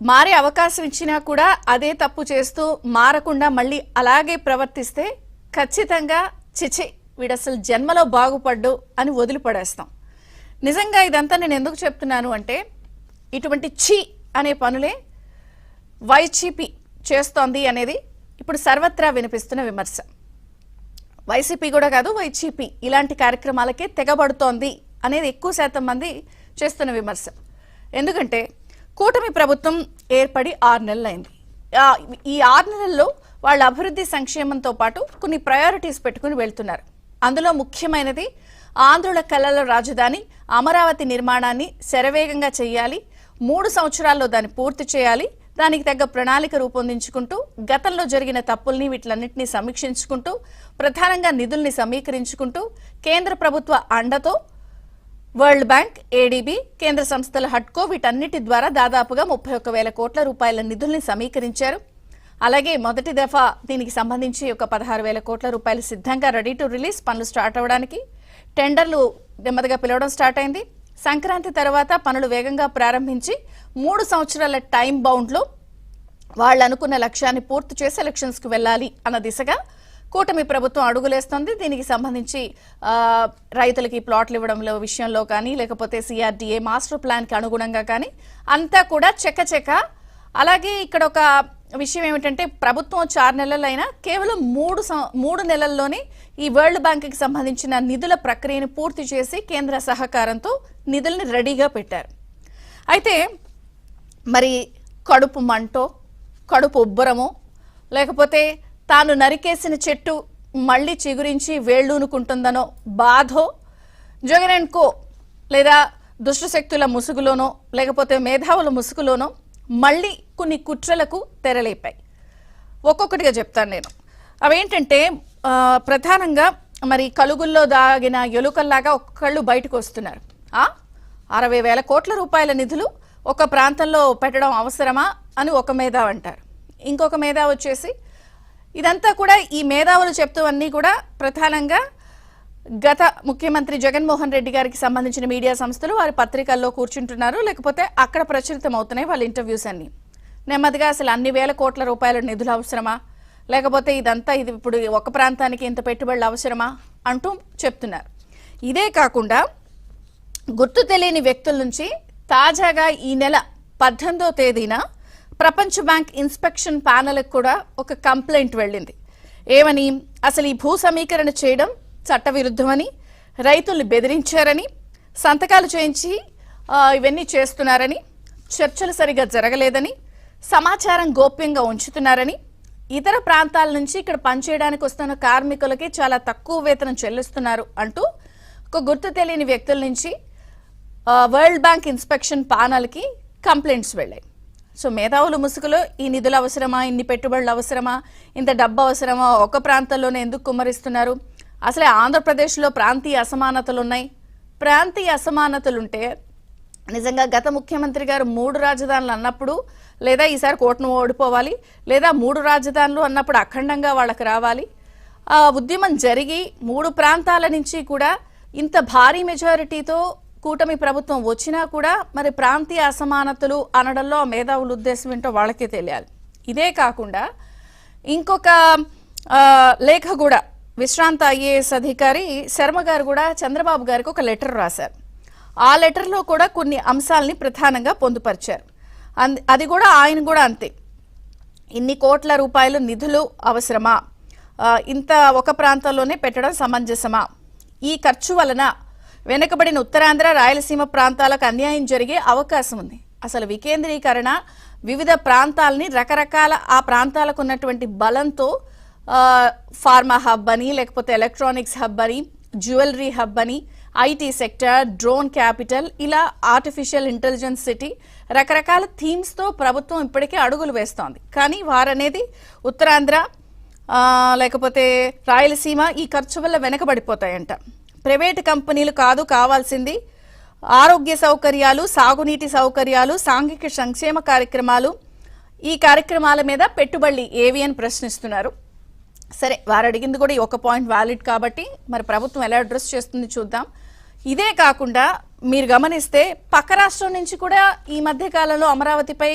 మారే అవకాశం ఇచ్చినా కూడా అదే తప్పు చేస్తూ మారకుండా మళ్ళీ అలాగే ప్రవర్తిస్తే ఖచ్చితంగా చిచి వీడు అసలు జన్మలో బాగుపడ్డు అని వదిలిపడేస్తాం. నిజంగా ఇదంతా నేను ఎందుకు చెప్తున్నాను అంటే ఇటువంటి ఛీ అనే పనులే వైసీపీ చేస్తోంది అనేది ఇప్పుడు సర్వత్రా వినిపిస్తున్న విమర్శ. వైసీపీ కూడా కాదు, వైసీపీ ఇలాంటి కార్యక్రమాలకే తెగబడుతోంది అనేది ఎక్కువ శాతం మంది చేస్తున్న విమర్శ. ఎందుకంటే కూటమి ప్రభుత్వం ఏర్పడి 6 నెలలైంది. ఈ 6 నెలల్లో వాళ్ళ అభివృద్ధి సంక్షేమంతో పాటు కొన్ని ప్రయారిటీస్ పెట్టుకుని వెళ్తున్నారు. అందులో ముఖ్యమైనది ఆంధ్రుల కళల రాజధాని అమరావతి నిర్మాణాన్ని శరవేగంగా చేయాలి, 3 సంవత్సరాల్లో దాన్ని పూర్తి చేయాలి, దానికి తగ్గ ప్రణాళిక రూపొందించుకుంటూ గతంలో జరిగిన తప్పుల్ని వీటిలన్నింటినీ సమీక్షించుకుంటూ ప్రధానంగా నిధుల్ని సమీకరించుకుంటూ కేంద్ర ప్రభుత్వ అండతో వరల్డ్ బ్యాంక్, ఏడీబీ, కేంద్ర సంస్థల హడ్కో వీటన్నిటి ద్వారా దాదాపుగా 31,000 కోట్ల రూపాయల నిధుల్ని సమీకరించారు. అలాగే మొదటి దఫా దీనికి సంబంధించి ఒక 16,000 కోట్ల రూపాయలు సిద్ధంగా రెడీ టు రిలీజ్, పనులు స్టార్ట్ అవ్వడానికి టెండర్లు నెమ్మదిగా పిలవడం స్టార్ట్ అయింది. సంక్రాంతి తర్వాత పనులు వేగంగా ప్రారంభించి 3 సంవత్సరాల టైం బౌండ్లో వాళ్ళు అనుకున్న లక్ష్యాన్ని పూర్తి చేసి ఎలక్షన్స్కి వెళ్ళాలి అన్న దిశగా కూటమి ప్రభుత్వం అడుగులేస్తోంది. దీనికి సంబంధించి రైతులకి ప్లాట్లు ఇవ్వడంలో విషయంలో కానీ లేకపోతే సిఆర్డీఏ మాస్టర్ ప్లాన్కి అనుగుణంగా కానీ అంతా కూడా చెక్క. అలాగే ఇక్కడ ఒక విషయం ఏమిటంటే ప్రభుత్వం 6 నెలలైనా కేవలం 3 నెలల్లోనే ఈ వరల్డ్ బ్యాంక్కి సంబంధించిన నిధుల ప్రక్రియను పూర్తి చేసి కేంద్ర సహకారంతో నిధుల్ని రెడీగా పెట్టారు. అయితే మరి కడుపు మంటో, కడుపు ఉబ్బరమో, లేకపోతే తాను నరికేసిన చెట్టు మళ్ళీ చిగురించి వేళ్ళూనుకుంటుందనో బాధో, జగన్ అండ్ కో లేదా దుష్టశక్తుల ముసుగులోనో లేకపోతే మేధావుల ముసుగులోనో మళ్ళీ కొన్ని కుట్రలకు తెరలేపాయి. ఒక్కొక్కటిగా చెప్తాను నేను. అవేంటంటే ప్రధానంగా మరి కలుగుల్లో దాగిన ఎలుకల్లాగా ఒక్కళ్ళు బయటకు వస్తున్నారు. 60,000 కోట్ల రూపాయల నిధులు ఒక ప్రాంతంలో పెట్టడం అవసరమా అని ఒక మేధావి అంటారు. ఇంకొక మేధావి వచ్చేసి ఇదంతా కూడా ఈ మేధావులు చెప్తూవన్నీ కూడా ప్రధానంగా గత ముఖ్యమంత్రి జగన్మోహన్ రెడ్డి గారికి సంబంధించిన మీడియా సంస్థలు వారి పత్రికల్లో కూర్చుంటున్నారు, లేకపోతే అక్కడ ప్రచురితం అవుతున్నాయి వాళ్ళ ఇంటర్వ్యూస్ అన్ని. నెమ్మదిగా అసలు అన్ని వేల కోట్ల రూపాయల నిధులు అవసరమా, లేకపోతే ఇదంతా ఇది ఇప్పుడు ఒక ప్రాంతానికి ఇంత పెట్టుబడులు అవసరమా అంటూ చెప్తున్నారు. ఇదే కాకుండా గుర్తు తెలియని వ్యక్తుల నుంచి తాజాగా ఈ నెల 18వ తేదీన ప్రపంచ బ్యాంక్ ఇన్స్పెక్షన్ ప్యానెల్కి కూడా ఒక కంప్లైంట్ వెళ్ళింది. ఏమని? అసలు ఈ భూ సమీకరణ చేయడం చట్టవిరుద్ధమని, రైతుల్ని బెదిరించారని, సంతకాలు చేయించి ఇవన్నీ చేస్తున్నారని, చర్చలు సరిగా జరగలేదని, సమాచారం గోప్యంగా ఉంచుతున్నారని, ఇతర ప్రాంతాల నుంచి ఇక్కడ పనిచేయడానికి వస్తున్న కార్మికులకి చాలా తక్కువ వేతనం చెల్లిస్తున్నారు అంటూ ఒక గుర్తు తెలియని వ్యక్తుల నుంచి వరల్డ్ బ్యాంక్ ఇన్స్పెక్షన్ ప్యానెల్కి కంప్లైంట్స్ వెళ్ళాయి. సో మేధావుల ముసుగులో ఈ నిధులు అవసరమా, ఇన్ని పెట్టుబడులు అవసరమా, ఇంత డబ్బు అవసరమా, ఒక ప్రాంతంలోనే ఎందుకు కుమ్మరిస్తున్నారు, అసలే ఆంధ్రప్రదేశ్లో ప్రాంతీయ అసమానతలు ఉన్నాయి. ప్రాంతీయ అసమానతలుంటే నిజంగా గత ముఖ్యమంత్రి గారు 3 రాజధానులు అన్నప్పుడు లేదా ఈసారి కోటను ఓడిపోవాలి, లేదా 3 రాజధానులు అన్నప్పుడు అఖండంగా వాళ్ళకి రావాలి. ఆ ఉద్యమం జరిగి 3 ప్రాంతాల నుంచి కూడా ఇంత భారీ మెజారిటీతో కూటమి ప్రభుత్వం వచ్చినా కూడా మరి ప్రాంతీయ అసమానతలు అనడంలో మేధావుల ఉద్దేశం ఏంటో వాళ్ళకే తెలియాలి. ఇదే కాకుండా ఇంకొక లేఖ కూడా విశ్రాంత ఐఏఎస్ అధికారి శర్మ గారు కూడా చంద్రబాబు గారికి ఒక లెటర్ రాశారు. ఆ లెటర్లో కూడా కొన్ని అంశాలని ప్రధానంగా పొందుపరిచారు. అది కూడా ఆయన కూడా అంతే, ఇన్ని కోట్ల రూపాయలు నిధులు అవసరమా, ఇంత ఒక ప్రాంతంలోనే పెట్టడం సమంజసమా, ఈ ఖర్చు వలన వెనుకబడిన ఉత్తరాంధ్ర, రాయలసీమ ప్రాంతాలకు అన్యాయం జరిగే అవకాశం ఉంది. అసలు వికేంద్రీకరణ వివిధ ప్రాంతాలని రకరకాల ఆ ప్రాంతాలకు ఉన్నటువంటి బలంతో ఫార్మా హబ్ అని, లేకపోతే ఎలక్ట్రానిక్స్ హబ్ అని, జ్యువెలరీ హబ్ అని, ఐటీ సెక్టర్, డ్రోన్ క్యాపిటల్, ఇలా ఆర్టిఫిషియల్ ఇంటెలిజెన్స్ సిటీ, రకరకాల థీమ్స్తో ప్రభుత్వం ఇప్పటికే అడుగులు వేస్తోంది. కానీ వారనేది ఉత్తరాంధ్ర లేకపోతే రాయలసీమ ఈ ఖర్చు వల్ల వెనకబడిపోతాయంట. ప్రైవేటు కంపెనీలు కాదు కావాల్సింది, ఆరోగ్య సౌకర్యాలు, సాగునీటి సౌకర్యాలు, సాంఘిక సంక్షేమ కార్యక్రమాలు, ఈ కార్యక్రమాల మీద పెట్టుబడులు ఏవి అని ప్రశ్నిస్తున్నారు. సరే, వారు అడిగింది కూడా ఒక పాయింట్ వ్యాలిడ్ కాబట్టి మరి ప్రభుత్వం ఎలా అడ్రస్ చేస్తుంది చూద్దాం. ఇదే కాకుండా మీరు గమనిస్తే పక్క రాష్ట్రం నుంచి కూడా ఈ మధ్య కాలంలో అమరావతిపై